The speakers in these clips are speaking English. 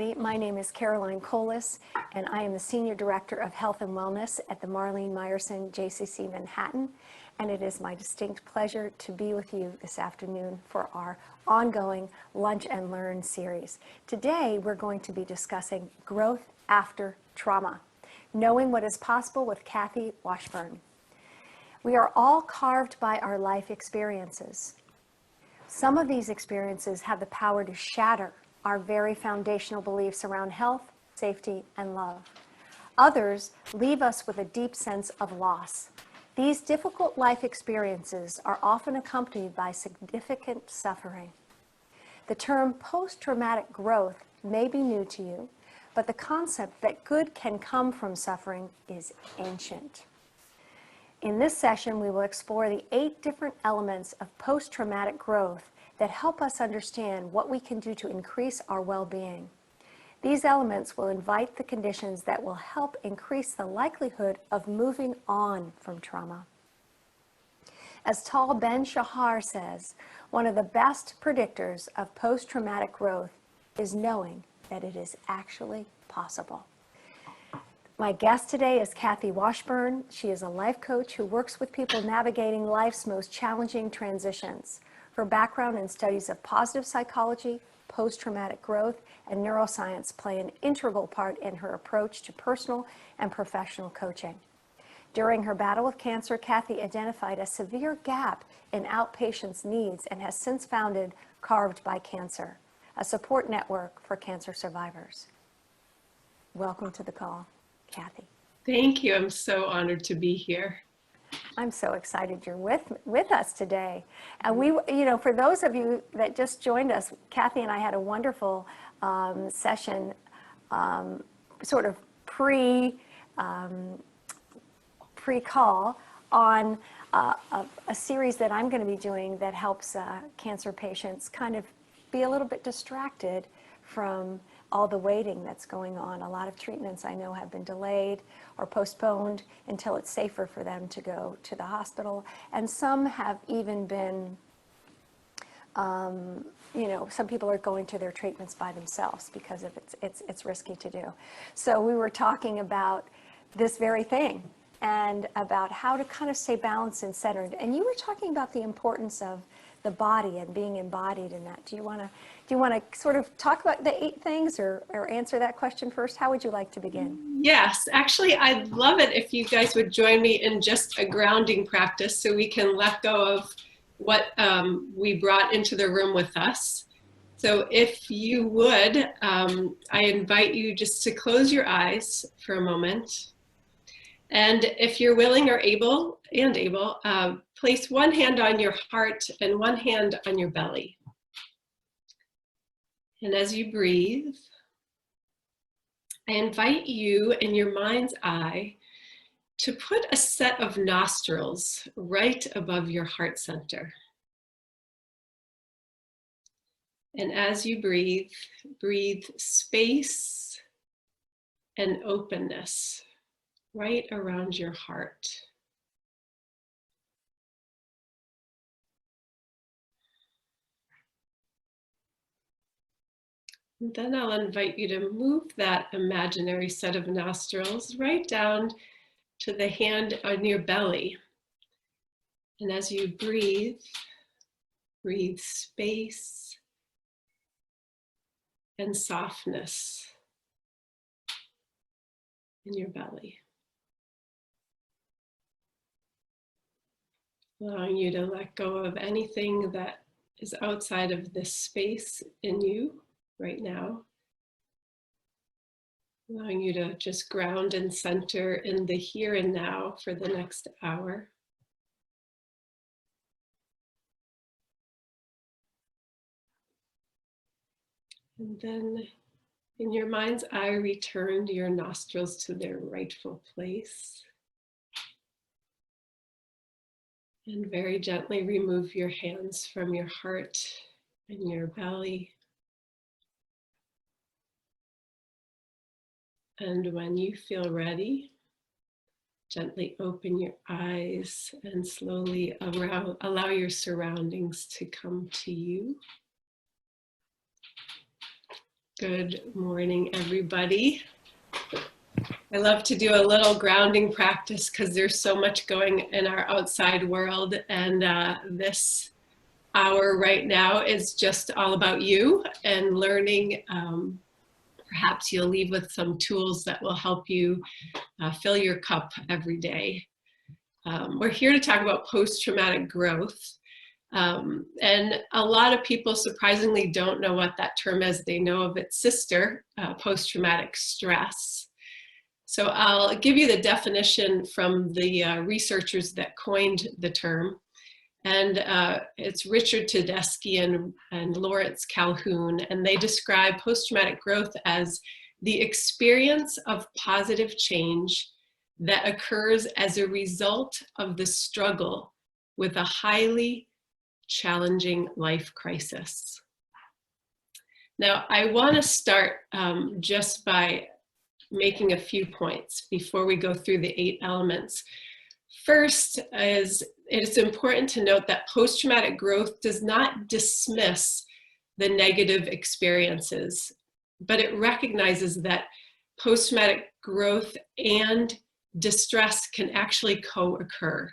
My name is Caroline Colas, and I am the Senior Director of Health and Wellness at the Marlene Meyerson JCC Manhattan, and it is my distinct pleasure to be with you this afternoon for our ongoing Lunch and Learn series. Today, we're going to be discussing growth after trauma, knowing what is possible with Kathy Washburn. We are all carved by our life experiences. Some of these experiences have the power to shatter our very foundational beliefs around health, safety, and love. Others leave us with a deep sense of loss. These difficult life experiences are often accompanied by significant suffering. The term post-traumatic growth may be new to you, but the concept that good can come from suffering is ancient. In this session, we will explore the 8 different elements of post-traumatic growth that help us understand what we can do to increase our well-being. These elements will invite the conditions that will help increase the likelihood of moving on from trauma. As Tal Ben-Shahar says, one of the best predictors of post-traumatic growth is knowing that it is actually possible. My guest today is Kathy Washburn. She is a life coach who works with people navigating life's most challenging transitions. Her background in studies of positive psychology, post-traumatic growth, and neuroscience play an integral part in her approach to personal and professional coaching. During her battle with cancer, Kathy identified a severe gap in outpatients' needs and has since founded Carved by Cancer, a support network for cancer survivors. Welcome to the call, Kathy. Thank you. I'm so honored to be here. I'm so excited you're with us today. And we, for those of you that just joined us, Kathy and I had a wonderful session, sort of pre-call on a series that I'm going to be doing that helps cancer patients kind of be a little bit distracted from all the waiting that's going on. A lot of treatments I know have been delayed or postponed until it's safer for them to go to the hospital. And some have even been, some people are going to their treatments by themselves because of it's risky to do. So we were talking about this very thing and about how to kind of stay balanced and centered. And you were talking about the importance of the body and being embodied in that. Do you want to sort of talk about the 8 things or answer that question first? How would you like to begin? Yes, actually, I'd love it if you guys would join me in just a grounding practice so we can let go of what we brought into the room with us. So if you would, I invite you just to close your eyes for a moment. And if you're willing or able, place one hand on your heart and one hand on your belly. And as you breathe, I invite you in your mind's eye to put a set of nostrils right above your heart center. And as you breathe, breathe space and openness right around your heart. And then I'll invite you to move that imaginary set of nostrils right down to the hand on your belly. And as you breathe, breathe space and softness in your belly. Allowing you to let go of anything that is outside of this space in you right now. Allowing you to just ground and center in the here and now for the next hour. And then in your mind's eye, return your nostrils to their rightful place. And very gently remove your hands from your heart and your belly. And when you feel ready, gently open your eyes and slowly allow your surroundings to come to you. Good morning, everybody. I love to do a little grounding practice because there's so much going in our outside world, and this hour right now is just all about you and learning. Perhaps you'll leave with some tools that will help you fill your cup every day. We're here to talk about post-traumatic growth. And a lot of people surprisingly don't know what that term is. They know of its sister, post-traumatic stress. So I'll give you the definition from the researchers that coined the term. And it's Richard Tedeschi and Lawrence Calhoun. And they describe post-traumatic growth as the experience of positive change that occurs as a result of the struggle with a highly challenging life crisis. Now, I want to start just by making a few points before we go through the 8 elements. First is it's important to note that post-traumatic growth does not dismiss the negative experiences, but it recognizes that post-traumatic growth and distress can actually co-occur.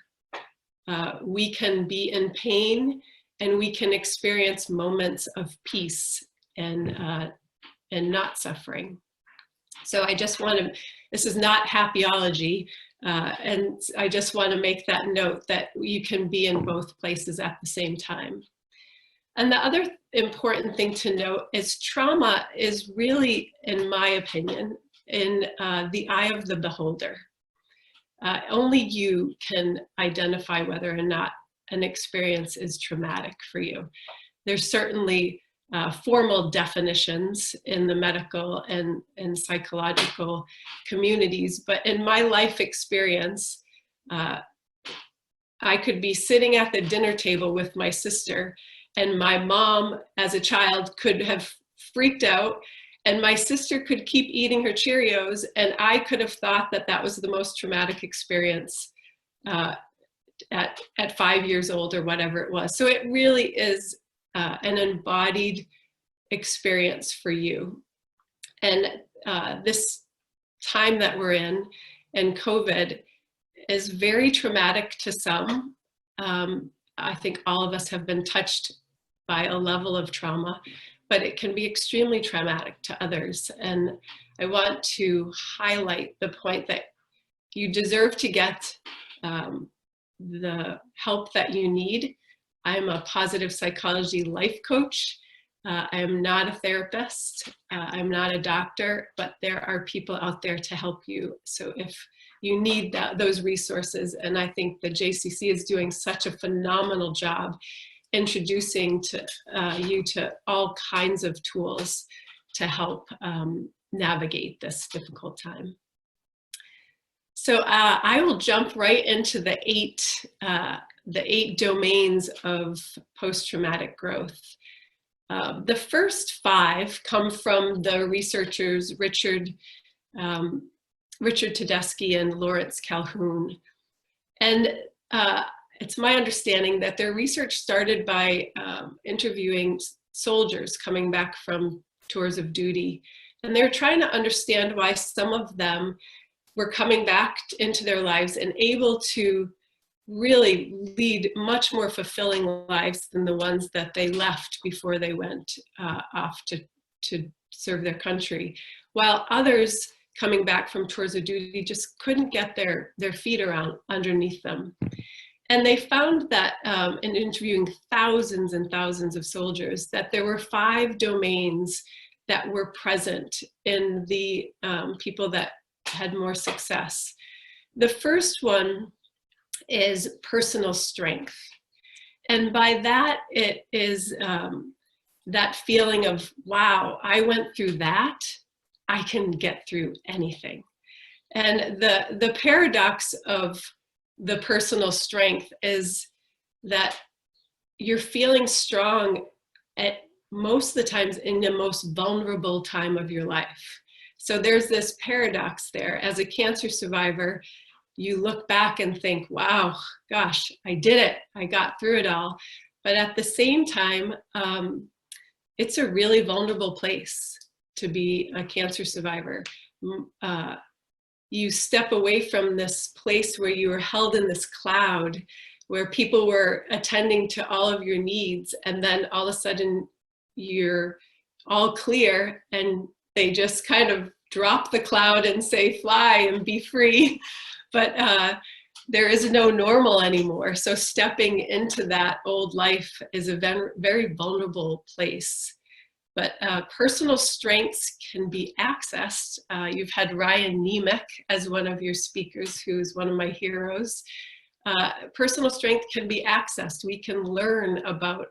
We can be in pain and we can experience moments of peace and not suffering. So I just want to, this is not happyology, and I just want to make that note that you can be in both places at the same time. And the other important thing to note is trauma is really, in my opinion, in the eye of the beholder. Only you can identify whether or not an experience is traumatic for you. There's certainly formal definitions in the medical and psychological communities, but in my life experience, I could be sitting at the dinner table with my sister, and my mom as a child could have freaked out, and my sister could keep eating her Cheerios, and I could have thought that that was the most traumatic experience at 5 years old or whatever it was. So it really is an embodied experience for you. And this time that we're in, and COVID, is very traumatic to some. I think all of us have been touched by a level of trauma, but it can be extremely traumatic to others. And I want to highlight the point that you deserve to get the help that you need. I'm a positive psychology life coach. I am not a therapist. I'm not a doctor, but there are people out there to help you. So if you need those resources, and I think the JCC is doing such a phenomenal job introducing you to all kinds of tools to help navigate this difficult time. So I will jump right into the eight domains of post-traumatic growth. The first 5 come from the researchers Richard Tedeschi and Lawrence Calhoun. And it's my understanding that their research started by interviewing soldiers coming back from tours of duty. And they're trying to understand why some of them were coming back into their lives and able to really lead much more fulfilling lives than the ones that they left before they went off to serve their country, while others coming back from tours of duty just couldn't get their feet around underneath them. And they found that in interviewing thousands and thousands of soldiers, that there were 5 domains that were present in the people that had more success. The first one is personal strength. And by that, it is that feeling of, wow, I went through that, I can get through anything. And the paradox of the personal strength is that you're feeling strong at most of the times in the most vulnerable time of your life. So there's this paradox there. As a cancer survivor, you look back and think, wow, gosh, I did it. I got through it all. But at the same time, it's a really vulnerable place to be a cancer survivor. You step away from this place where you were held in this cloud, where people were attending to all of your needs, and then all of a sudden you're all clear and they just kind of drop the cloud and say, fly and be free. But there is no normal anymore. So stepping into that old life is a very vulnerable place. But personal strengths can be accessed. You've had Ryan Nemec as one of your speakers, who's one of my heroes. Personal strength can be accessed. We can learn about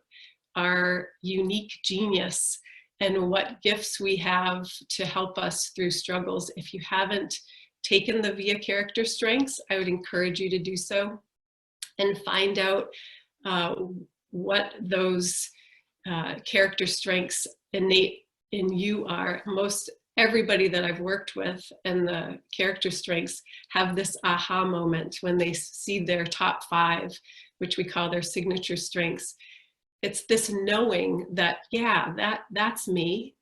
our unique genius and what gifts we have to help us through struggles. If you haven't taken the VIA Character Strengths, I would encourage you to do so and find out what those character strengths innate in you are. Most everybody that I've worked with and the character strengths have this aha moment when they see their top 5, which we call their signature strengths. It's this knowing that, yeah, that's me.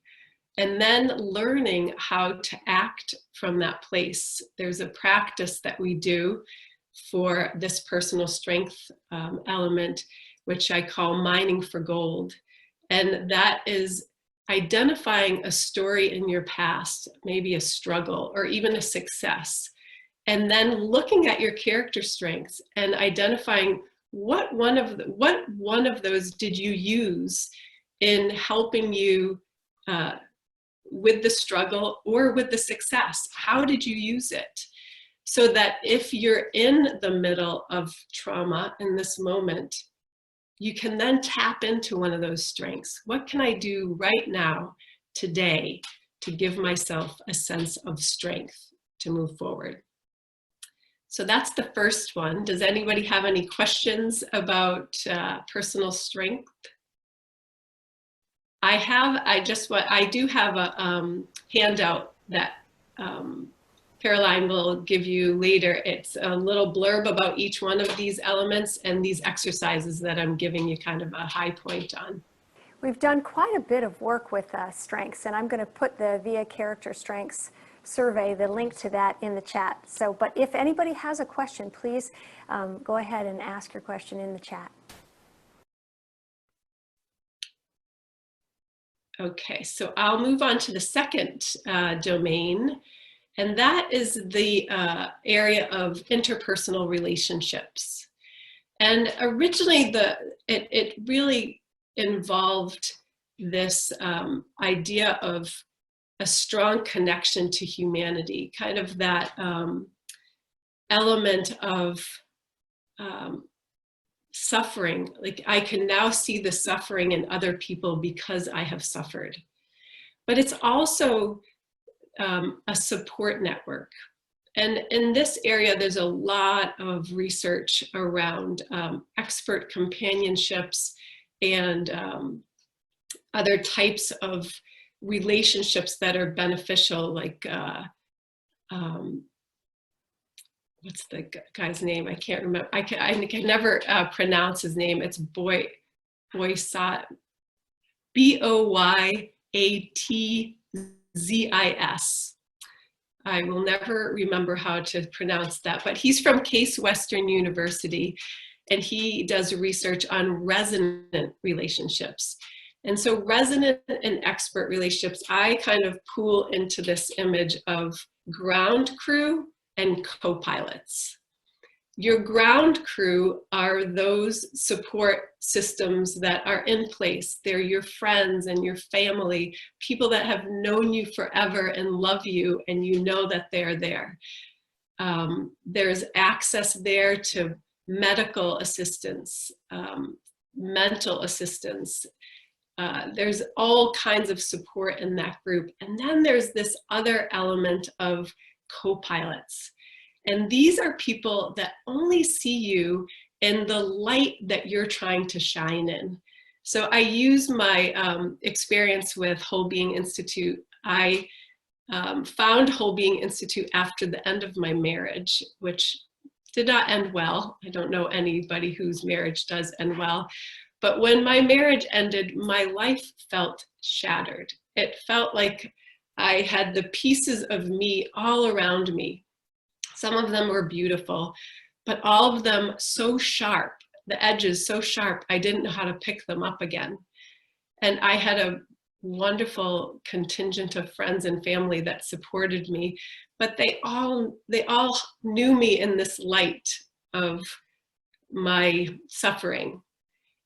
And then learning how to act from that place. There's a practice that we do for this personal strength element, which I call mining for gold. And that is identifying a story in your past, maybe a struggle or even a success, and then looking at your character strengths and identifying what one of those did you use in helping you with the struggle or with the success. How did you use it? So that if you're in the middle of trauma in this moment, you can then tap into one of those strengths. What can I do right now, today, to give myself a sense of strength to move forward? So that's the first one. Does anybody have any questions about personal strength? I do have a handout that Caroline will give you later. It's a little blurb about each one of these elements and these exercises that I'm giving you kind of a high point on. We've done quite a bit of work with strengths, and I'm going to put the VIA Character Strengths survey, the link to that, in the chat. So, but if anybody has a question, please go ahead and ask your question in the chat. Okay, so I'll move on to the second domain, and that is the area of interpersonal relationships. And originally, it really involved this idea of a strong connection to humanity, kind of that element of suffering. Like, I can now see the suffering in other people because I have suffered. But it's also a support network. And in this area, there's a lot of research around expert companionships and other types of relationships that are beneficial, like what's the guy's name? I can't remember. I can never pronounce his name. It's Boyattzis. Boyattzis. I will never remember how to pronounce that, but he's from Case Western University, and he does research on resonant relationships. And so resonant and expert relationships, I kind of pool into this image of ground crew and co-pilots. Your ground crew are those support systems that are in place. They're your friends and your family, people that have known you forever and love you, and you know that they're there. There's access there to medical assistance, mental assistance. There's all kinds of support in that group. And then there's this other element of co-pilots. And these are people that only see you in the light that you're trying to shine in. So I use my experience with Whole Being Institute. I found Whole Being Institute after the end of my marriage, which did not end well. I don't know anybody whose marriage does end well. But when my marriage ended, my life felt shattered. It felt like I had the pieces of me all around me. Some of them were beautiful, but all of them so sharp, the edges so sharp, I didn't know how to pick them up again. And I had a wonderful contingent of friends and family that supported me, but they all knew me in this light of my suffering.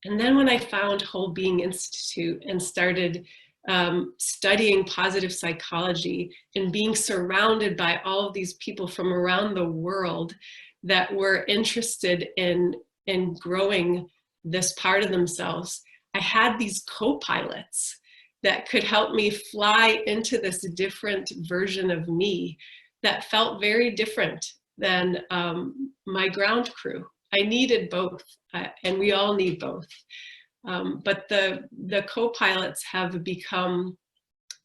And then when I found Whole Being Institute and started studying positive psychology and being surrounded by all of these people from around the world that were interested in growing this part of themselves, I had these co-pilots that could help me fly into this different version of me that felt very different than my ground crew. I needed both, and we all need both. But the co-pilots have become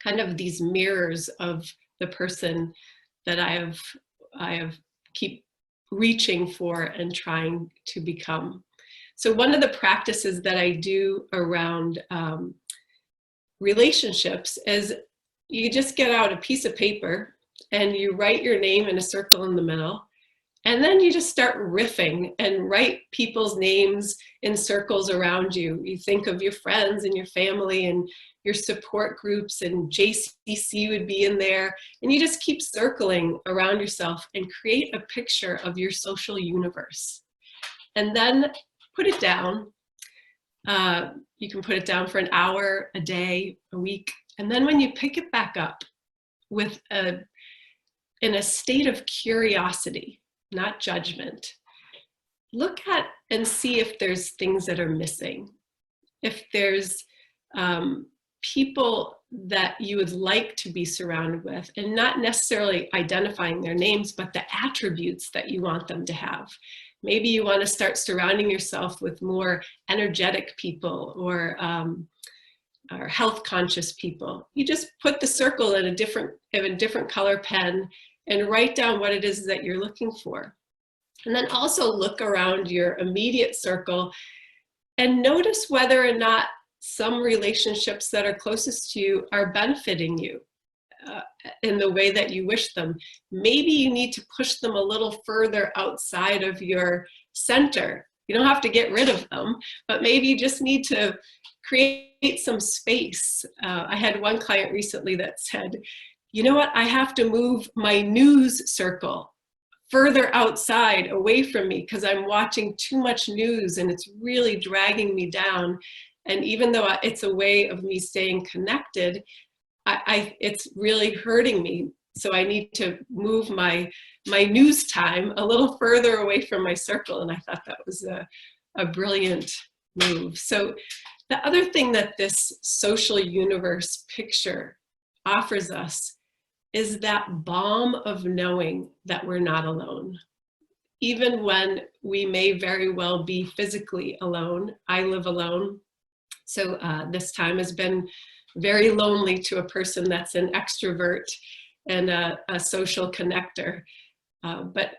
kind of these mirrors of the person that I have keep reaching for and trying to become. So one of the practices that I do around relationships is you just get out a piece of paper and you write your name in a circle in the middle. And then you just start riffing and write people's names in circles around you. You think of your friends and your family and your support groups, and JCC would be in there. And you just keep circling around yourself and create a picture of your social universe. And then put it down. You can put it down for an hour, a day, a week. And then when you pick it back up with in a state of curiosity, not judgment, look at and see if there's things that are missing. If there's people that you would like to be surrounded with, and not necessarily identifying their names, but the attributes that you want them to have. Maybe you want to start surrounding yourself with more energetic people or health conscious people. You just put the circle in a different color pen and write down what it is that you're looking for. And then also look around your immediate circle and notice whether or not some relationships that are closest to you are benefiting you in the way that you wish them. Maybe you need to push them a little further outside of your center. You don't have to get rid of them, but maybe you just need to create some space. I had one client recently that said, you know what, I have to move my news circle further outside away from me because I'm watching too much news and it's really dragging me down. And even though it's a way of me staying connected, it's really hurting me. So I need to move my news time a little further away from my circle. And I thought that was a brilliant move. So the other thing that this social universe picture offers us is that balm of knowing that we're not alone. Even when we may very well be physically alone. I live alone. So this time has been very lonely to a person that's an extrovert and a social connector. But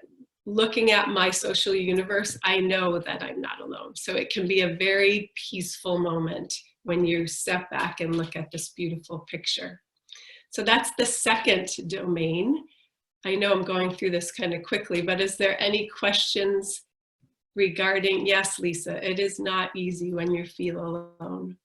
looking at my social universe, I know that I'm not alone. So it can be a very peaceful moment when you step back and look at this beautiful picture. So that's the second domain. I know I'm going through this kind of quickly, but is there any questions regarding, yes, Lisa, it is not easy when you feel alone.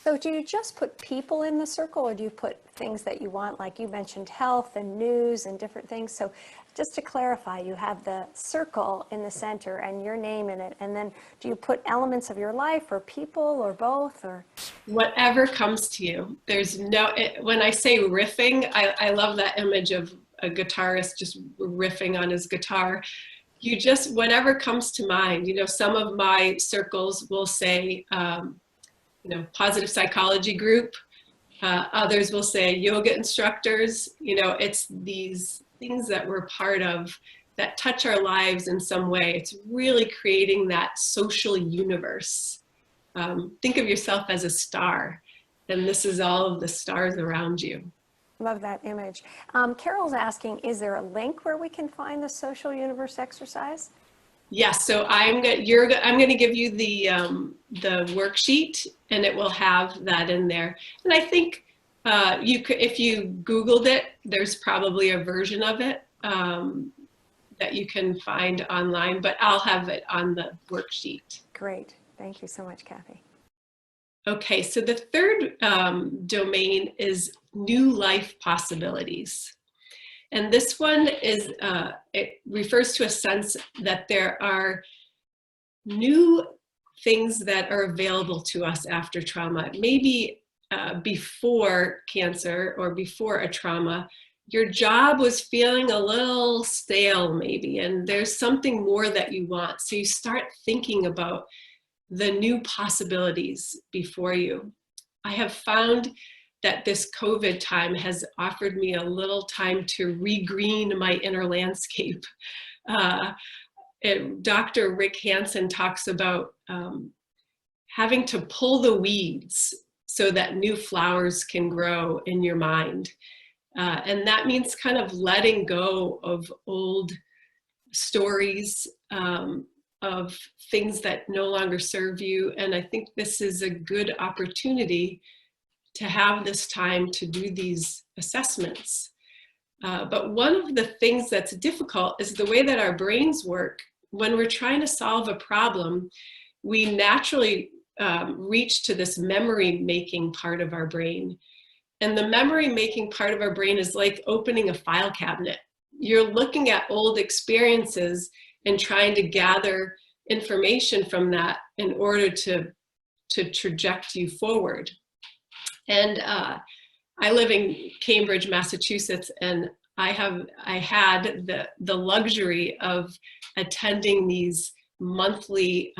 So do you just put people in the circle, or do you put things that you want, like you mentioned health and news and different things? So just to clarify, you have the circle in the center and your name in it, and then do you put elements of your life or people or both? Or whatever comes to you. There's no, when I say riffing, I love that image of a guitarist just riffing on his guitar. You just, whatever comes to mind. You know, some of my circles will say, you know, positive psychology group. Others will say yoga instructors. You know, it's these things that we're part of that touch our lives in some way. It's really creating that social universe. Think of yourself as a star, and this is all of the stars around you. love that image. Carol's asking, is there a link where we can find the social universe exercise? Yes, so I'm going to give you the worksheet, and it will have that in there. And I think you could, if you Googled it, there's probably a version of it that you can find online, but I'll have it on the worksheet. Great. Thank you so much, Kathy. Okay, so the third domain is new life possibilities. And this one is, it refers to a sense that there are new things that are available to us after trauma. Maybe before cancer or before a trauma, your job was feeling a little stale maybe, and there's something more that you want. So you start thinking about the new possibilities before you. I have found that this COVID time has offered me a little time to regreen my inner landscape. Dr. Rick Hansen talks about having to pull the weeds so that new flowers can grow in your mind. And that means kind of letting go of old stories, of things that no longer serve you. And I think this is a good opportunity to have this time to do these assessments. But one of the things that's difficult is the way that our brains work. When we're trying to solve a problem, we naturally reach to this memory-making part of our brain. And the memory-making part of our brain is like opening a file cabinet. You're looking at old experiences and trying to gather information from that in order to traject you forward. And I live in Cambridge, Massachusetts, and I had the luxury of attending these monthly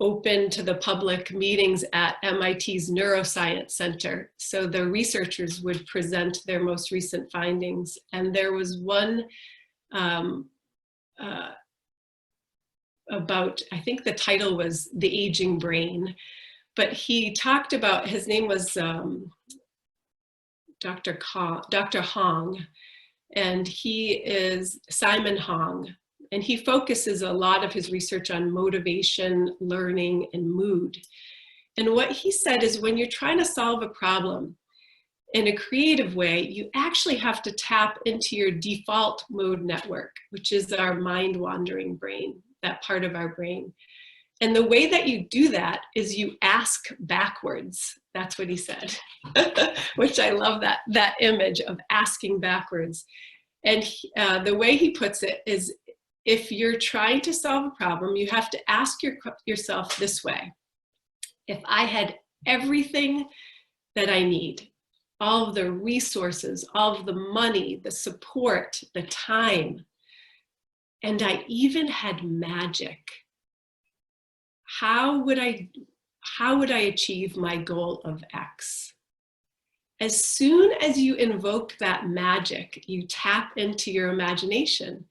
open to the public meetings at MIT's Neuroscience Center. So the researchers would present their most recent findings. And there was one about, I think the title was The Aging Brain, but he talked about, his name was Dr. Hong, and he is Simon Hong, and he focuses a lot of his research on motivation, learning, and mood. And what he said is when you're trying to solve a problem in a creative way, you actually have to tap into your default mode network, which is our mind-wandering brain, that part of our brain. And the way that you do that is you ask backwards. That's what he said, which I love that image of asking backwards. And the way he puts it is, if you're trying to solve a problem, you have to ask yourself this way: if I had everything that I need, all of the resources, all of the money, the support, the time, and I even had magic, how would I achieve my goal of X? As soon as you invoke that magic, you tap into your imagination.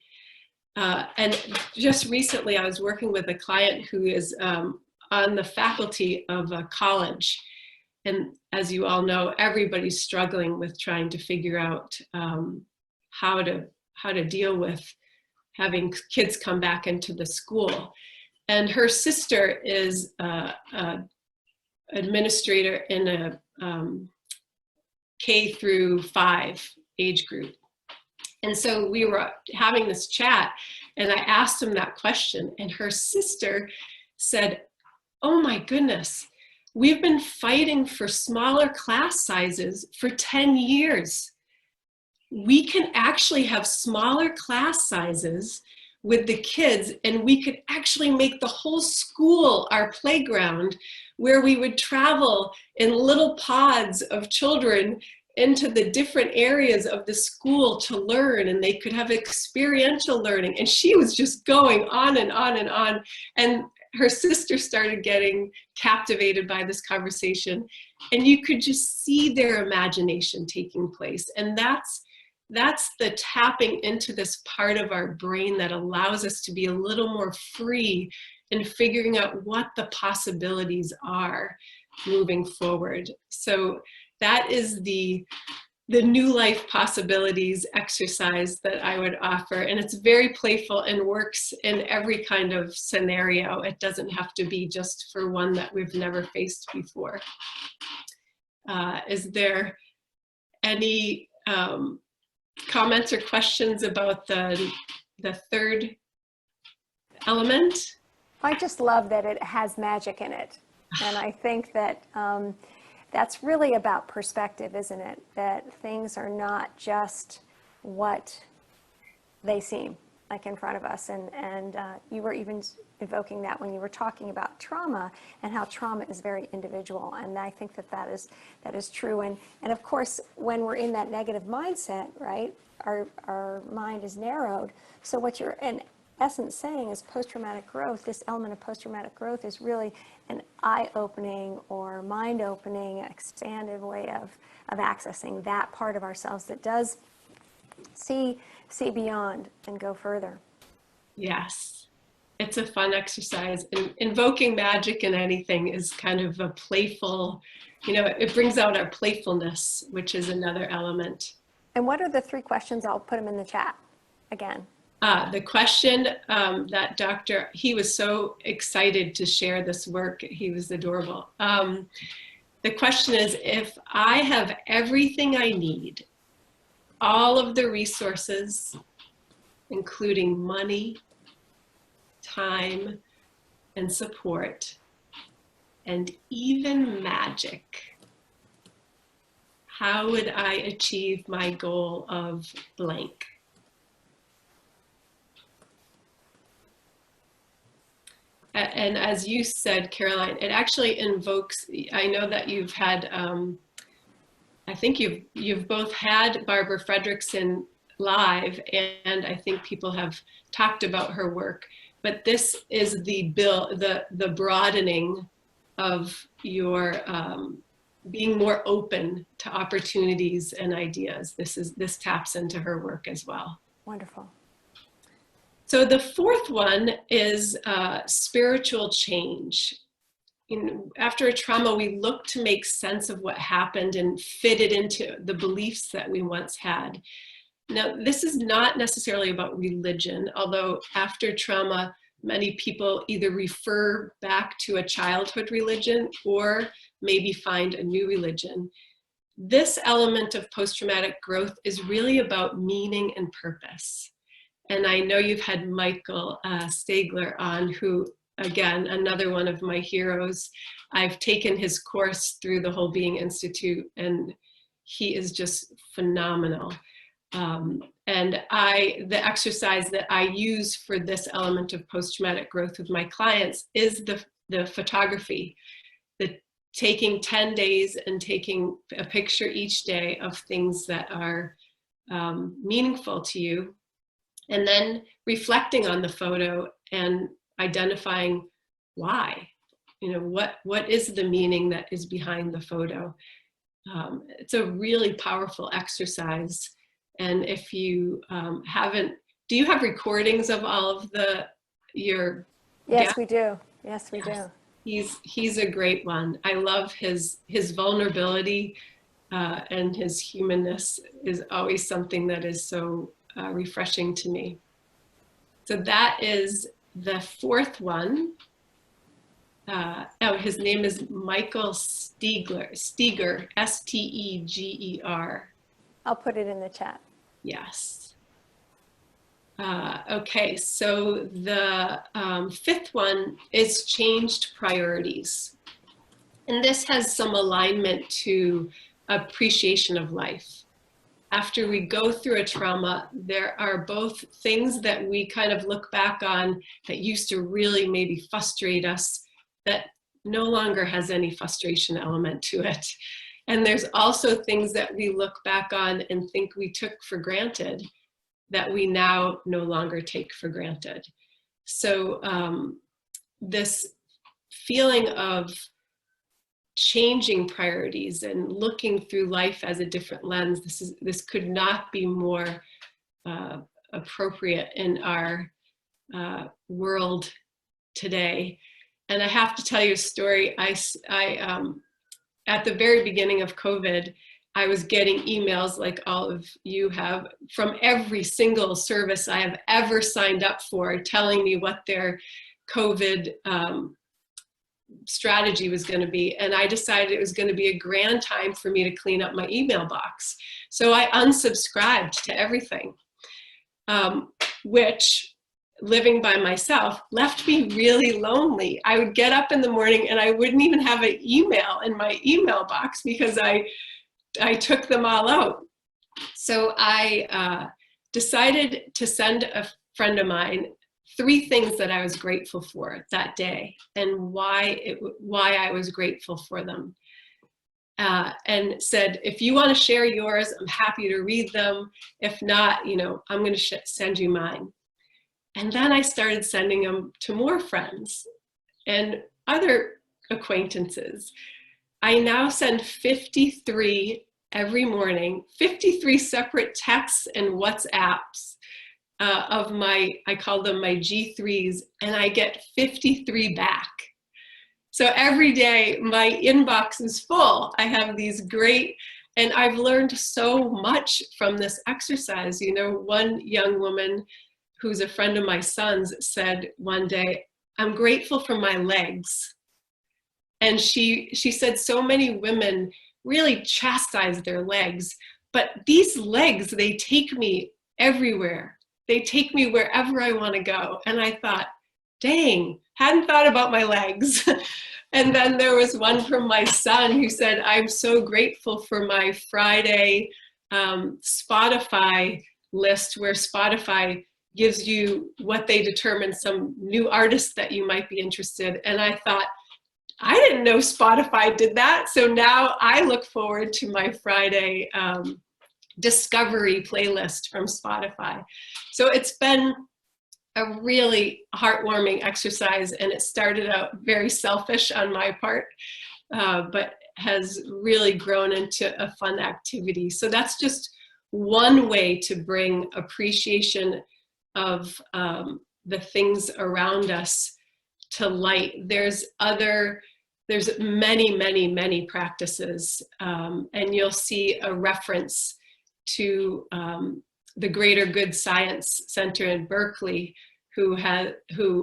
And just recently, I was working with a client who is on the faculty of a college. And as you all know, everybody's struggling with trying to figure out how to deal with having kids come back into the school. And her sister is an administrator in a K through 5 age group. And so we were having this chat, and I asked him that question, and her sister said, "Oh my goodness, we've been fighting for smaller class sizes for 10 years. We can actually have smaller class sizes with the kids, and we could actually make the whole school our playground, where we would travel in little pods of children into the different areas of the school to learn, and they could have experiential learning." And she was just going on and on and on. And her sister started getting captivated by this conversation, and you could just see their imagination taking place. And that's the tapping into this part of our brain that allows us to be a little more free in figuring out what the possibilities are moving forward. So that is the the new life possibilities exercise that I would offer. And it's very playful and works in every kind of scenario. It doesn't have to be just for one that we've never faced before. Is there any comments or questions about the third element? I just love that it has magic in it. And I think that that's really about perspective, isn't it? That things are not just what they seem like in front of us. And you were even evoking that when you were talking about trauma and how trauma is very individual. And I think that that is true. And of course, when we're in that negative mindset, right, our mind is narrowed. So what you're in essence saying is post-traumatic growth, this element of post-traumatic growth is really an eye-opening or mind-opening, expanded way of accessing that part of ourselves that does see beyond and go further. Yes, it's a fun exercise. And invoking magic in anything is kind of a playful, it brings out our playfulness, which is another element. And what are the 3 questions? I'll put them in the chat again. The question that he was so excited to share this work. He was adorable. The question is, if I have everything I need, all of the resources, including money, time, and support, and even magic, how would I achieve my goal of blank? And as you said, Caroline, it actually invokes, I know that you've had, I think you've both had Barbara Fredrickson live, and I think people have talked about her work, but this is the broadening of your being more open to opportunities and ideas. This taps into her work as well. Wonderful. So the 4th one is spiritual change. After a trauma, we look to make sense of what happened and fit it into the beliefs that we once had. Now, this is not necessarily about religion, although after trauma, many people either refer back to a childhood religion or maybe find a new religion. This element of post-traumatic growth is really about meaning and purpose. And I know you've had Michael Stegler on, who, again, another one of my heroes. I've taken his course through the Whole Being Institute, and he is just phenomenal. And the exercise that I use for this element of post-traumatic growth with my clients is the photography, the taking 10 days and taking a picture each day of things that are meaningful to you, and then reflecting on the photo and identifying why, what is the meaning that is behind the photo. It's a really powerful exercise. And if you do you have recordings of all of your Yes, guests? we do. Yes, we do. He's a great one. I love his vulnerability and his humanness is always something that is so refreshing to me. So that is the 4th one. His name is Michael Steger, S-T-E-G-E-R. I'll put it in the chat. Yes. Okay, so the 5th one is changed priorities. And this has some alignment to appreciation of life. After we go through a trauma, there are both things that we kind of look back on that used to really maybe frustrate us that no longer has any frustration element to it. And there's also things that we look back on and think we took for granted that we now no longer take for granted. So this feeling of changing priorities and looking through life as a different lens, this could not be more appropriate in our world today. And I have to tell you a story. I at the very beginning of COVID, I was getting emails like all of you have from every single service I have ever signed up for, telling me what their COVID strategy was going to be. And I decided it was going to be a grand time for me to clean up my email box. So I unsubscribed to everything, which, living by myself, left me really lonely. I would get up in the morning and I wouldn't even have an email in my email box because I took them all out. So I decided to send a friend of mine 3 things that I was grateful for that day and why I was grateful for them. And said, if you want to share yours, I'm happy to read them. If not, you know, I'm going to send you mine. And then I started sending them to more friends and other acquaintances. I now send 53 every morning, 53 separate texts and WhatsApps of I call them my G3s, and I get 53 back. So every day my inbox is full. I have these great, and I've learned so much from this exercise. You know, one young woman who's a friend of my son's said one day, I'm grateful for my legs. And she said so many women really chastise their legs, but these legs, they take me everywhere. They take me wherever I want to go. And I thought, dang, hadn't thought about my legs. And then there was one from my son who said, I'm so grateful for my Friday Spotify list, where Spotify gives you what they determine some new artists that you might be interested. And I thought, I didn't know Spotify did that. So now I look forward to my Friday discovery playlist from Spotify. So it's been a really heartwarming exercise, and it started out very selfish on my part, but has really grown into a fun activity. So that's just one way to bring appreciation of the things around us to light. There's many, many, many practices, and you'll see a reference to the Greater Good Science Center in Berkeley, who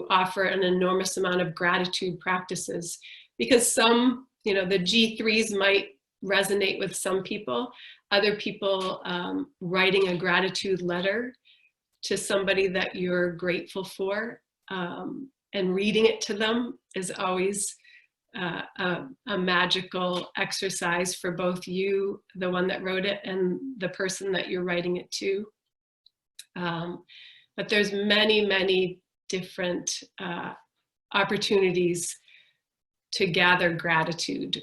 offer an enormous amount of gratitude practices, because some, you know, the G3s might resonate with some people. Other people, writing a gratitude letter to somebody that you're grateful for, and reading it to them is always a magical exercise for both you, the one that wrote it, and the person that you're writing it to. But there's many, many different opportunities to gather gratitude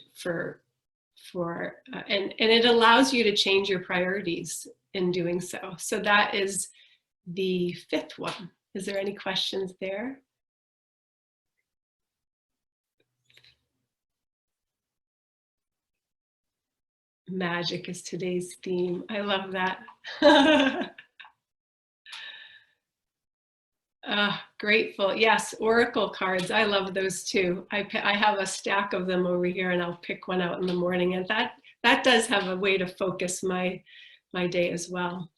and it allows you to change your priorities in doing so. So that is the 5th one. Is there any questions there? Magic is today's theme. I love that. Grateful. Yes, Oracle cards. I love those too. I have a stack of them over here, and I'll pick one out in the morning. And that does have a way to focus my day as well.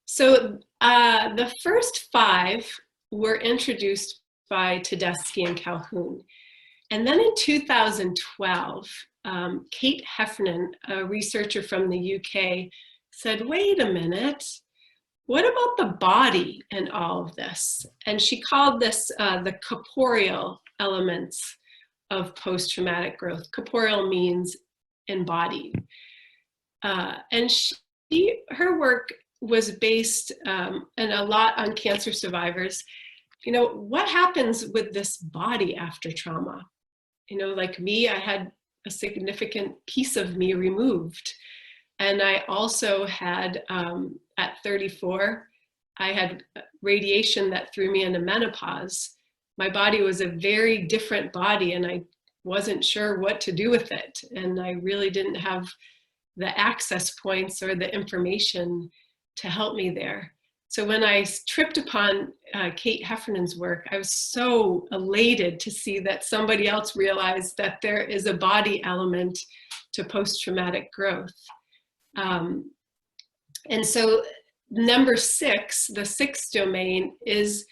So the first 5 were introduced by Tedeschi and Calhoun. And then in 2012, Kate Heffernan, a researcher from the UK, said, wait a minute, what about the body in all of this? And she called this the corporeal elements of post-traumatic growth. Corporeal means embodied. And her work was based and a lot on cancer survivors. You know, what happens with this body after trauma? You know, like me, I had a significant piece of me removed. And I also had, at 34, I had radiation that threw me into menopause. My body was a very different body, and I wasn't sure what to do with it. And I really didn't have the access points or the information to help me there. So when I tripped upon Kate Heffernan's work, I was so elated to see that somebody else realized that there is a body element to post-traumatic growth. And so number 6, the 6th domain, is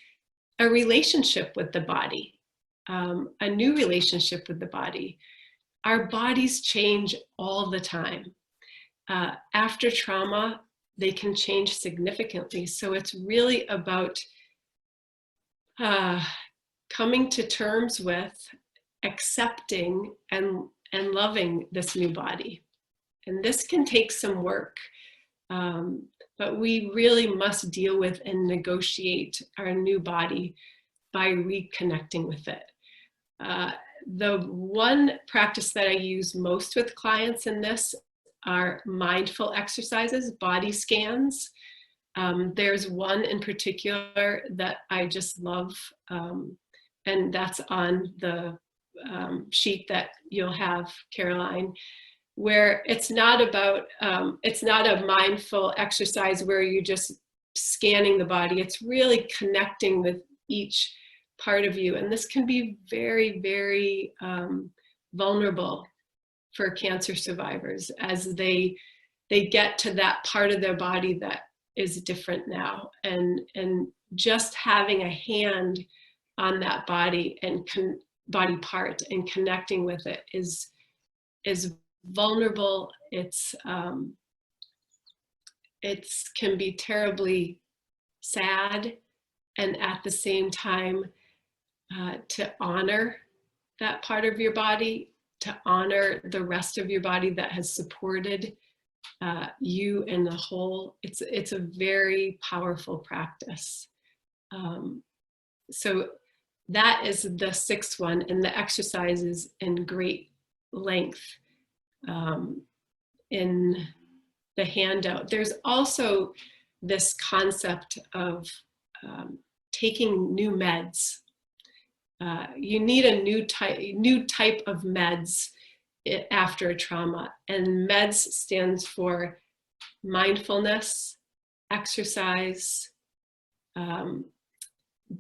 a relationship with the body, a new relationship with the body. Our bodies change all the time. After trauma, they can change significantly. So it's really about coming to terms with accepting and loving this new body. And this can take some work, but we really must deal with and negotiate our new body by reconnecting with it. The one practice that I use most with clients in this are mindful exercises, body scans. There's one in particular that I just love, and that's on the sheet that you'll have, Caroline, where it's not about, it's not a mindful exercise where you're just scanning the body. It's really connecting with each part of you. And this can be very, very vulnerable for cancer survivors as they get to that part of their body that is different now. And just having a hand on that body and body part and connecting with it is vulnerable. It can be terribly sad, and at the same time to honor that part of your body, to honor the rest of your body that has supported you and the whole. It's a very powerful practice. So that is the 6th one, and the exercises in great length in the handout. There's also this concept of taking new meds. You need a new type of meds after a trauma, and meds stands for mindfulness, exercise,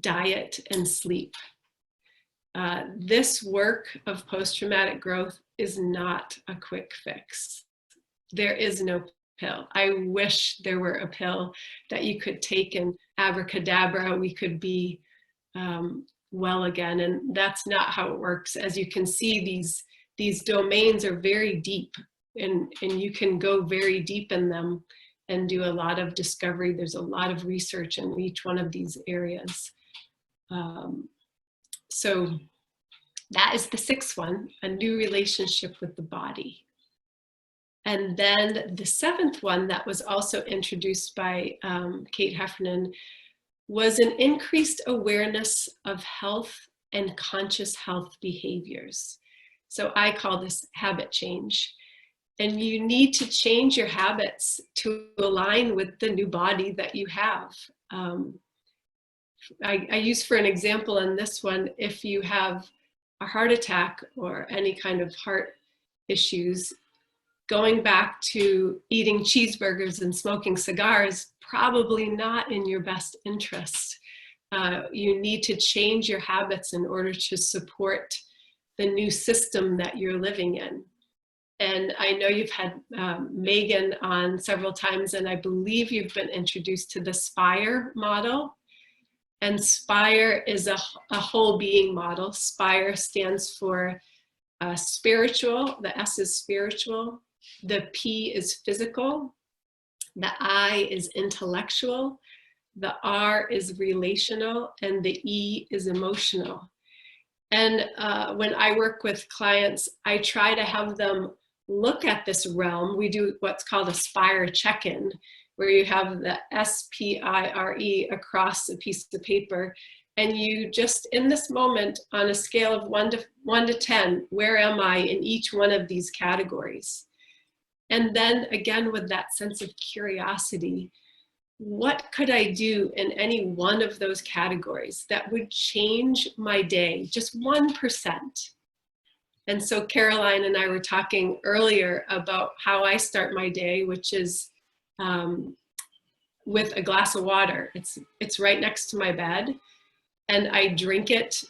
diet, and sleep. This work of post-traumatic growth is not a quick fix. There is no pill. I wish there were a pill that you could take and abracadabra, we could be well again. And that's not how it works. As you can see, these domains are very deep, and you can go very deep in them and do a lot of discovery. There's a lot of research in each one of these areas. So that is the 6th one, a new relationship with the body. And then the 7th one that was also introduced by Kate Heffernan was an increased awareness of health and conscious health behaviors. So I call this habit change. And you need to change your habits to align with the new body that you have. I use for an example in this one, if you have a heart attack or any kind of heart issues, going back to eating cheeseburgers and smoking cigars, probably not in your best interest. You need to change your habits in order to support the new system that you're living in. And I know you've had Megan on several times, and I believe you've been introduced to the SPIRE model. And SPIRE is a whole being model. SPIRE stands for spiritual. The S is spiritual. The P is physical. The I is intellectual. The R is relational. And the E is emotional. And when I work with clients, I try to have them look at this realm. We do what's called a SPIRE check-in, where you have the SPIRE across a piece of paper, and you just, in this moment, on a scale of 1 to 10, where am I in each one of these categories? And then again, with that sense of curiosity, what could I do in any one of those categories that would change my day, just 1%? And so Caroline and I were talking earlier about how I start my day, which is with a glass of water. It's right next to my bed, and I drink it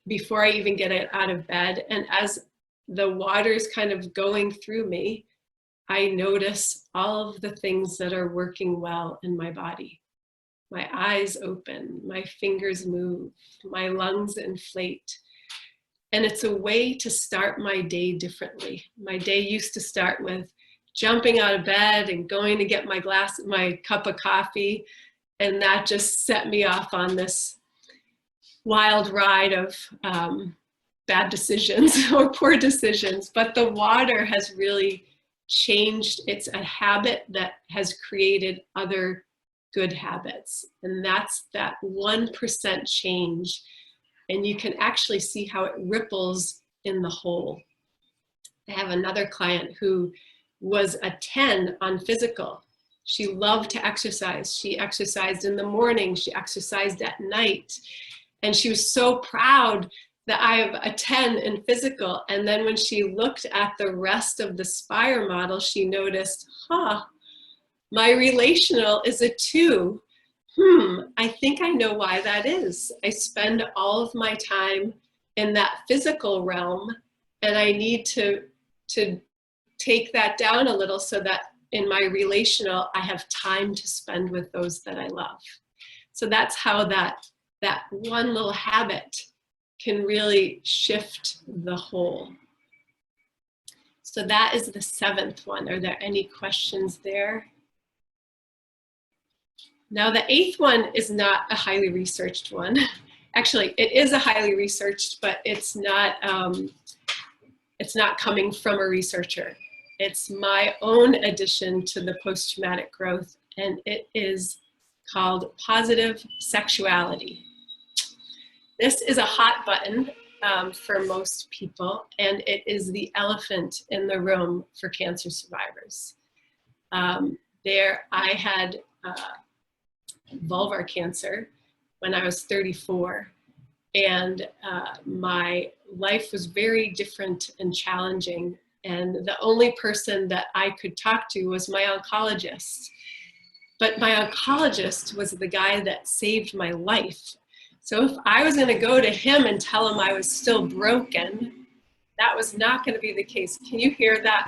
before I even get it out of bed. And as the water's kind of going through me, I notice all of the things that are working well in my body. My eyes open, my fingers move, my lungs inflate. And it's a way to start my day differently. My day used to start with jumping out of bed and going to get my cup of coffee. And that just set me off on this wild ride of bad decisions or poor decisions. But the water has really changed. It's a habit that has created other good habits. And that's that 1% change. And you can actually see how it ripples in the whole. I have another client who was a 10 on physical. She loved to exercise. She exercised in the morning. She exercised at night. And she was so proud that I have a 10 in physical. And then when she looked at the rest of the Spire model, she noticed, my relational is a 2. I think I know why that is. I spend all of my time in that physical realm, and I need to take that down a little so that in my relational, I have time to spend with those that I love. So that's how that one little habit can really shift the whole. So that is the 7th one. Are there any questions there? Now the 8th one is not a highly researched one. Actually, it is a highly researched, but it's not coming from a researcher. It's my own addition to the post-traumatic growth, and it is called positive sexuality. This is a hot button for most people, and it is the elephant in the room for cancer survivors. I had vulvar cancer when I was 34, and my life was very different and challenging, and the only person that I could talk to was my oncologist. But my oncologist was the guy that saved my life. So if I was going to go to him and tell him I was still broken, that was not going to be the case. Can you hear that?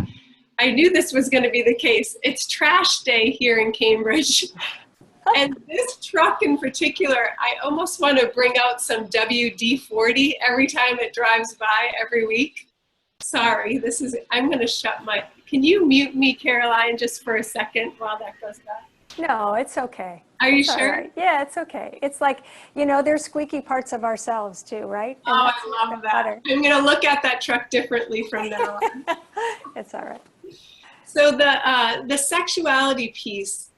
I knew this was going to be the case. It's trash day here in Cambridge. And this truck in particular, I almost want to bring out some WD-40 every time it drives by every week. Sorry, I'm going to shut my, can you mute me, Caroline, just for a second while that goes by? No, it's okay. Are you It's all sure? right. Yeah, it's okay. It's like, there's squeaky parts of ourselves too, right? And Oh, that's I love the that. matter. I'm going to look at that truck differently from now on. It's all right. So the sexuality piece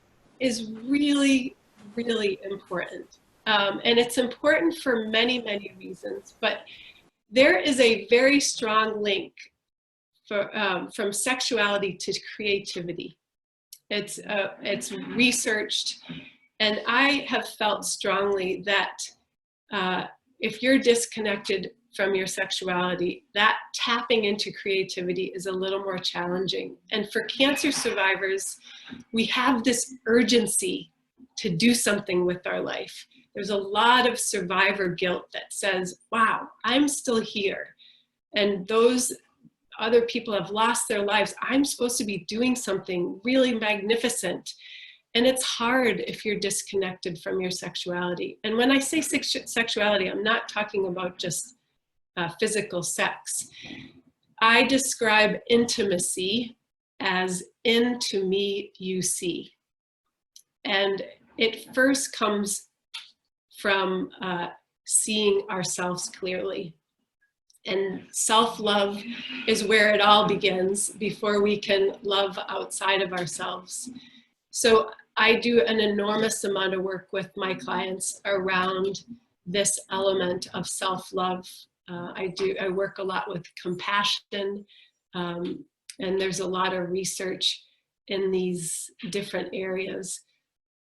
is really, really important. And it's important for many, many reasons, but there is a very strong link from sexuality to creativity. It's researched, and I have felt strongly that if you're disconnected from your sexuality, that tapping into creativity is a little more challenging. And for cancer survivors, we have this urgency to do something with our life. There's a lot of survivor guilt that says, wow, I'm still here. And those other people have lost their lives. I'm supposed to be doing something really magnificent. And it's hard if you're disconnected from your sexuality. And when I say sexuality, I'm not talking about just physical sex. I describe intimacy as into me you see. And it first comes from seeing ourselves clearly. And self-love is where it all begins before we can love outside of ourselves. So I do an enormous amount of work with my clients around this element of self-love. I work a lot with compassion, and there's a lot of research in these different areas.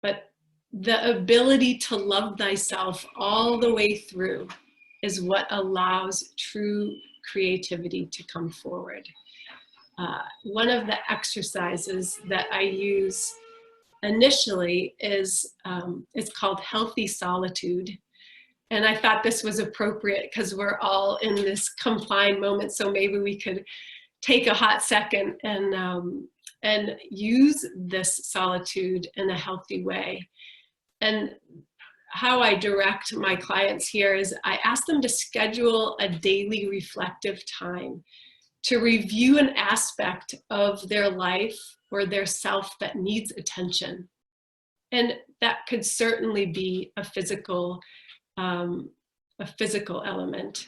But the ability to love thyself all the way through is what allows true creativity to come forward. One of the exercises that I use initially is called Healthy Solitude. And I thought this was appropriate because we're all in this confined moment. So maybe we could take a hot second and use this solitude in a healthy way. And how I direct my clients here is I ask them to schedule a daily reflective time to review an aspect of their life or their self that needs attention. And that could certainly be a physical element.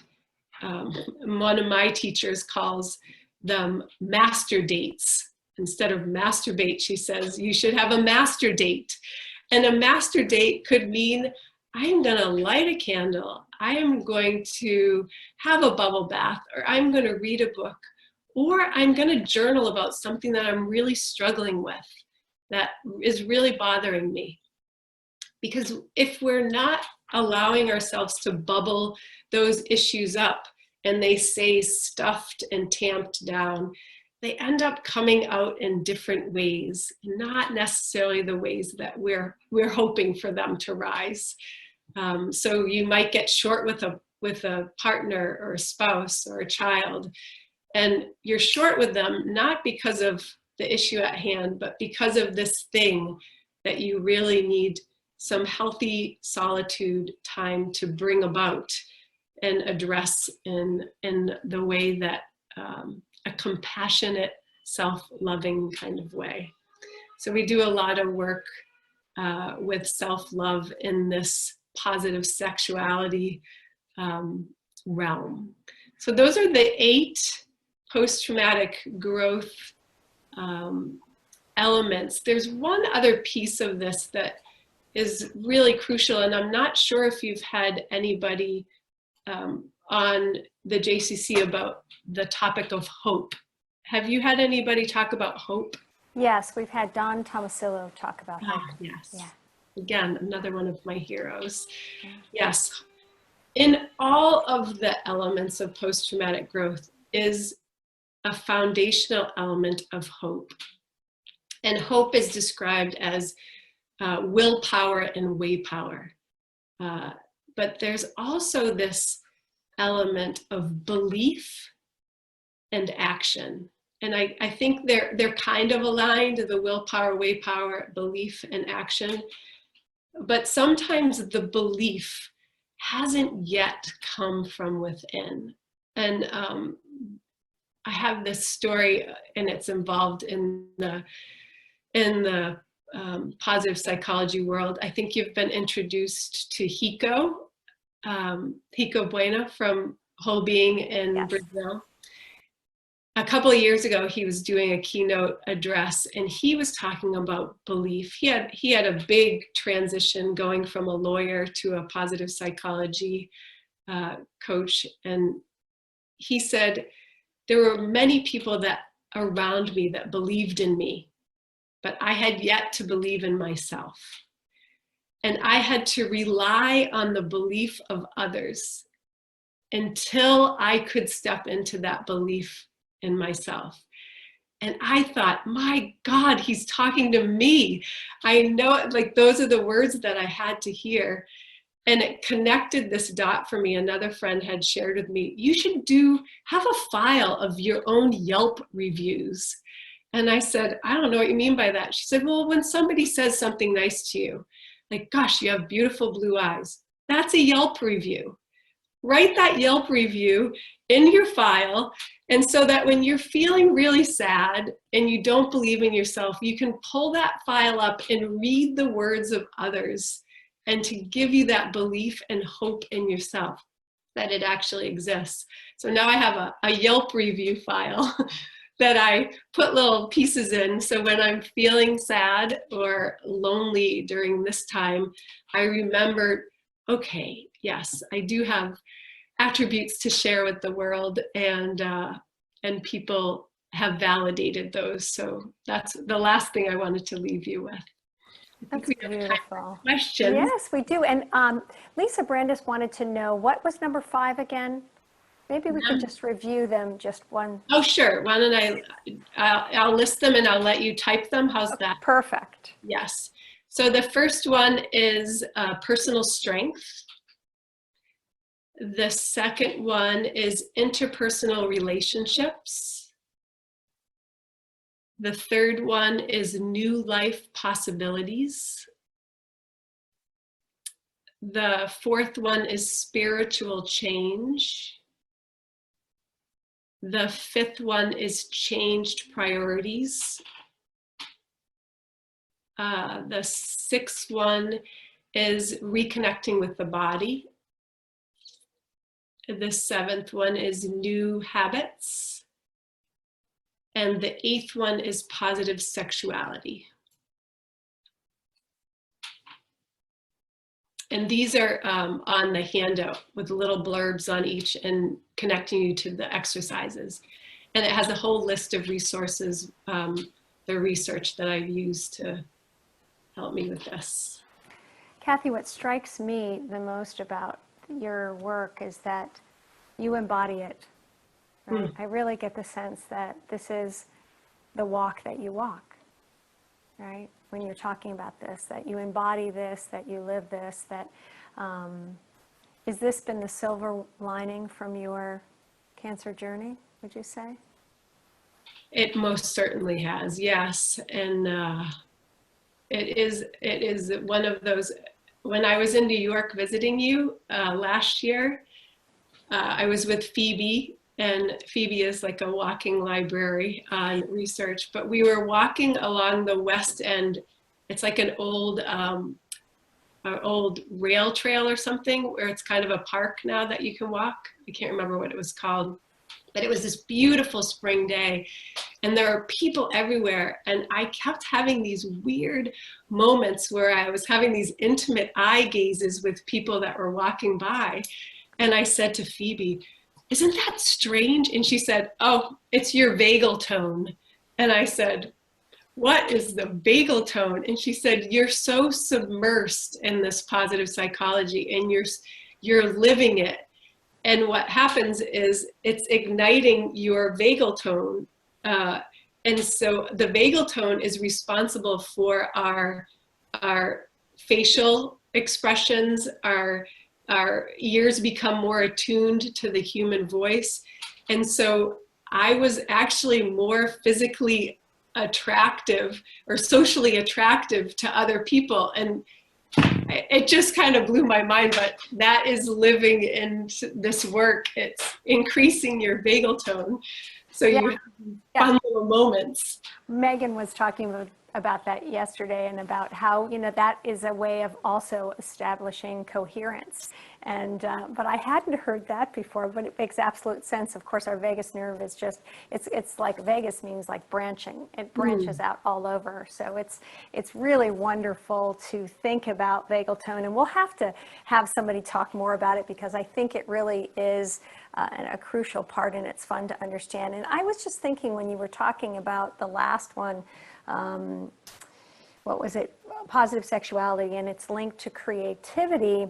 One of my teachers calls them master dates. Instead of masturbate, she says, you should have a master date. And a master date could mean I'm gonna light a candle, I am going to have a bubble bath, or I'm gonna read a book, or I'm gonna journal about something that I'm really struggling with, that is really bothering me. Because if we're not allowing ourselves to bubble those issues up and they stay stuffed and tamped down, they end up coming out in different ways, not necessarily the ways that we're hoping for them to rise. So you might get short with a partner or a spouse or a child, and you're short with them not because of the issue at hand, but because of this thing that you really need some healthy solitude time to bring about and address in the way that a compassionate, self-loving kind of way. So we do a lot of work with self-love in this positive sexuality realm. So those are the 8 post-traumatic growth elements. There's one other piece of this that is really crucial, and I'm not sure if you've had anybody on the JCC about the topic of hope. Have you had anybody talk about hope? Yes, we've had Don Tomasillo talk about hope. Yes. Yeah. Again, another one of my heroes. Yeah. Yes. In all of the elements of post-traumatic growth is a foundational element of hope. And hope is described as willpower and way power. But there's also this element of belief and action. And I think they're kind of aligned, the willpower, way power, belief and action. But sometimes the belief hasn't yet come from within. And I have this story, and it's involved in the positive psychology world. I think you've been introduced to Rico Bueno from Whole Being in Yes. Brazil. A couple of years ago, he was doing a keynote address, and he was talking about belief. He had a big transition going from a lawyer to a positive psychology coach, and he said, there were many people that around me that believed in me, but I had yet to believe in myself. And I had to rely on the belief of others until I could step into that belief in myself. And I thought, my God, he's talking to me. I know, like, those are the words that I had to hear. And it connected this dot for me. Another friend had shared with me, you should have a file of your own Yelp reviews. And I said, I don't know what you mean by that. She said, well, when somebody says something nice to you, like, gosh, you have beautiful blue eyes, that's a Yelp review. Write that Yelp review in your file, and so that when you're feeling really sad and you don't believe in yourself, you can pull that file up and read the words of others, and to give you that belief and hope in yourself that it actually exists. So now I have a Yelp review file that I put little pieces in. So when I'm feeling sad or lonely during this time, I remember, okay, yes, I do have attributes to share with the world, and people have validated those. So that's the last thing I wanted to leave you with. That's beautiful. Questions? Yes, we do. And Lisa Brandis wanted to know, what was number 5 again? Maybe we could just review them just one. Oh, sure. Why don't I'll list them and I'll let you type them. How's that? Perfect. Yes. So the first one is personal strength. The second one is interpersonal relationships. The third one is new life possibilities. The fourth one is spiritual change. The fifth one is changed priorities. The sixth one is reconnecting with the body. The seventh one is new habits. And the eighth one is positive sexuality. And these are on the handout with little blurbs on each and connecting you to the exercises. And it has a whole list of resources, the research that I've used to help me with this. Kathy, what strikes me the most about your work is that you embody it. Right? I really get the sense that this is the walk that you walk, right? When you're talking about this, that you embody this, that you live this, that has this been the silver lining from your cancer journey, would you say? It most certainly has, yes. And it is one of those, when I was in New York visiting you last year, I was with Phoebe, and Phoebe is like a walking library on research, but we were walking along the West End. It's like an old rail trail or something, where it's kind of a park now that you can walk. I can't remember what it was called, but it was this beautiful spring day, and there are people everywhere. And I kept having these weird moments where I was having these intimate eye gazes with people that were walking by. And I said to Phoebe, "Isn't that strange?" And she said, "Oh, it's your vagal tone." And I said, "What is the vagal tone?" And she said, "You're so submersed in this positive psychology, and you're living it. And what happens is it's igniting your vagal tone. And so the vagal tone is responsible for our facial expressions, our ears become more attuned to the human voice. And so I was actually more physically attractive or socially attractive to other people. And it just kind of blew my mind, but that is living in this work. It's increasing your vagal tone. So you have fun little moments. Megan was talking about that yesterday, and about how, that is a way of also establishing coherence. And but I hadn't heard that before, but it makes absolute sense. Of course, our vagus nerve is just, it's like vagus means like branching. It branches out all over. So it's really wonderful to think about vagal tone, and we'll have to have somebody talk more about it, because I think it really is a crucial part, and it's fun to understand. And I was just thinking, when you were talking about the last one, what was it? Positive sexuality, and it's linked to creativity,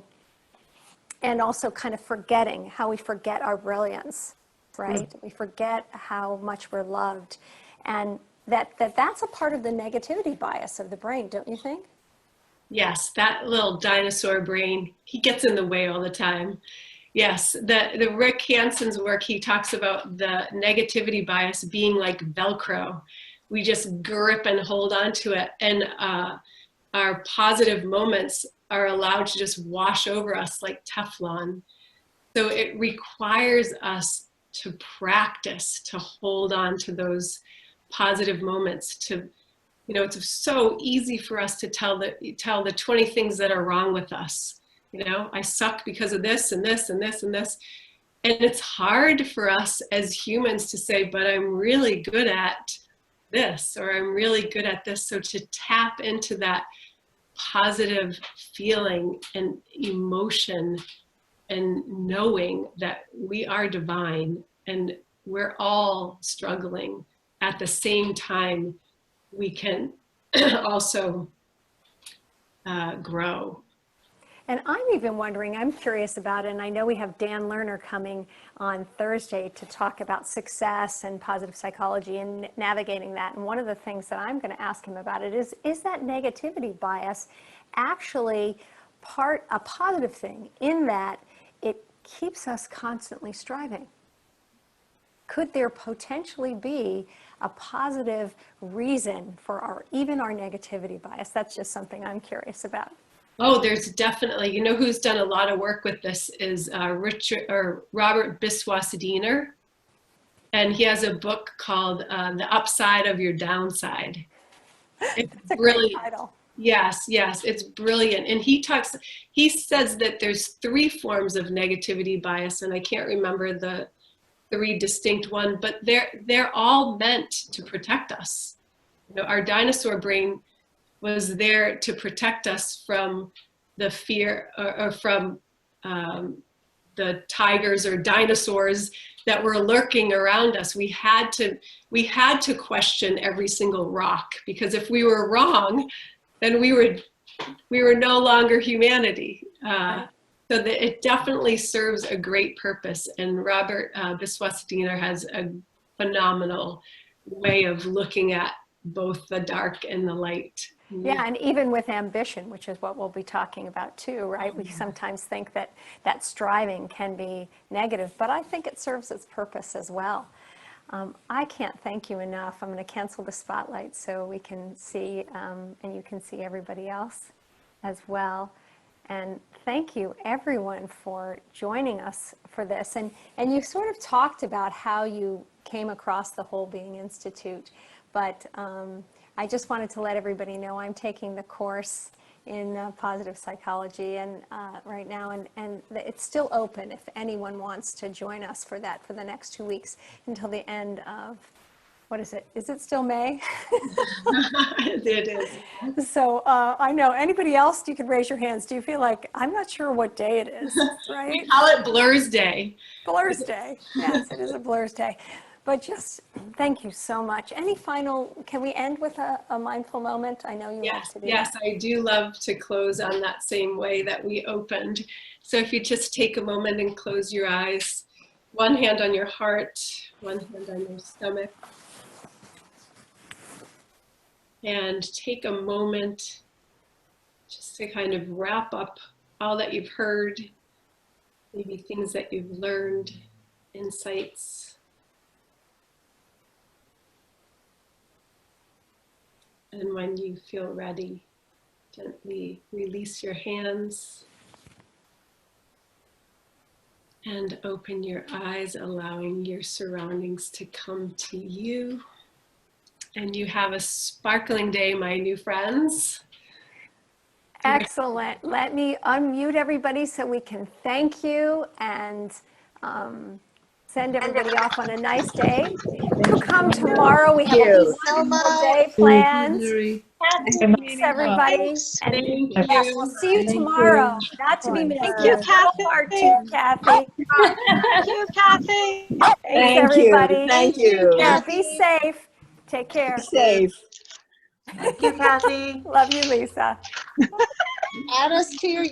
and also kind of forgetting how we forget our brilliance, right? We forget how much we're loved, and that's a part of the negativity bias of the brain, don't you think? Yes, that little dinosaur brain, he gets in the way all the time. Yes, the Rick Hanson's work, he talks about the negativity bias being like Velcro. We just grip and hold on to it, and our positive moments are allowed to just wash over us like Teflon. So it requires us to practice to hold on to those positive moments. To, it's so easy for us to tell the 20 things that are wrong with us. I suck because of this and this and this and this. And it's hard for us as humans to say, but I'm really good at this, or I'm really good at this. So to tap into that positive feeling and emotion, and knowing that we are divine and we're all struggling at the same time, we can also grow. And I'm even wondering, I'm curious about it, and I know we have Dan Lerner coming on Thursday to talk about success and positive psychology and navigating that. And one of the things that I'm going to ask him about it is that negativity bias actually a positive thing in that it keeps us constantly striving? Could there potentially be a positive reason for even our negativity bias? That's just something I'm curious about. Oh, there's definitely, you know, who's done a lot of work with this is Robert Biswas-Diener. And he has a book called The Upside of Your Downside. It's That's a great title. Yes, it's brilliant. And he says that there's 3 forms of negativity bias, and I can't remember the 3 distinct one, but they're all meant to protect us. You know, our dinosaur brain was there to protect us from the fear or from the tigers or dinosaurs that were lurking around us. We had to question every single rock, because if we were wrong, then we were no longer humanity. So that it definitely serves a great purpose. And Robert Biswas-Diener has a phenomenal way of looking at both the dark and the light. Yeah, and even with ambition, which is what we'll be talking about too, right? We sometimes think that striving can be negative, but I think it serves its purpose as well. I can't thank you enough. I'm going to cancel the spotlight so we can see, and you can see everybody else as well. And thank you everyone for joining us for this. And you sort of talked about how you came across the Whole Being Institute, but I just wanted to let everybody know I'm taking the course in positive psychology and right now, and it's still open if anyone wants to join us for that for the next 2 weeks until the end of, what is it? Is it still May? It is. So I know, anybody else, you could raise your hands. Do you feel like, I'm not sure what day it is, right? We call it Blur's Day. Blur's Day. Yes, it is a Blur's Day. But just thank you so much. Any final, can we end with a mindful moment? I know you love to do Yes, that. I do love to close on that same way that we opened. So if you just take a moment and close your eyes, one hand on your heart, one hand on your stomach, and take a moment just to kind of wrap up all that you've heard, maybe things that you've learned, insights. And when you feel ready, gently release your hands and open your eyes, allowing your surroundings to come to you. And you have a sparkling day, my new friends. Excellent. Let me unmute everybody so we can thank you and send everybody off on a nice day. Do come tomorrow. We have a wonderful day planned. Thanks, everybody. And yes, we'll see you tomorrow. Not to be missed. Thank you, Kathy. Part 2, Kathy. Thank you, Kathy. Thanks, everybody. Thank you. Yeah, be safe. Take care. Be safe. Thank you, Kathy. Love you, Lisa. Add us to your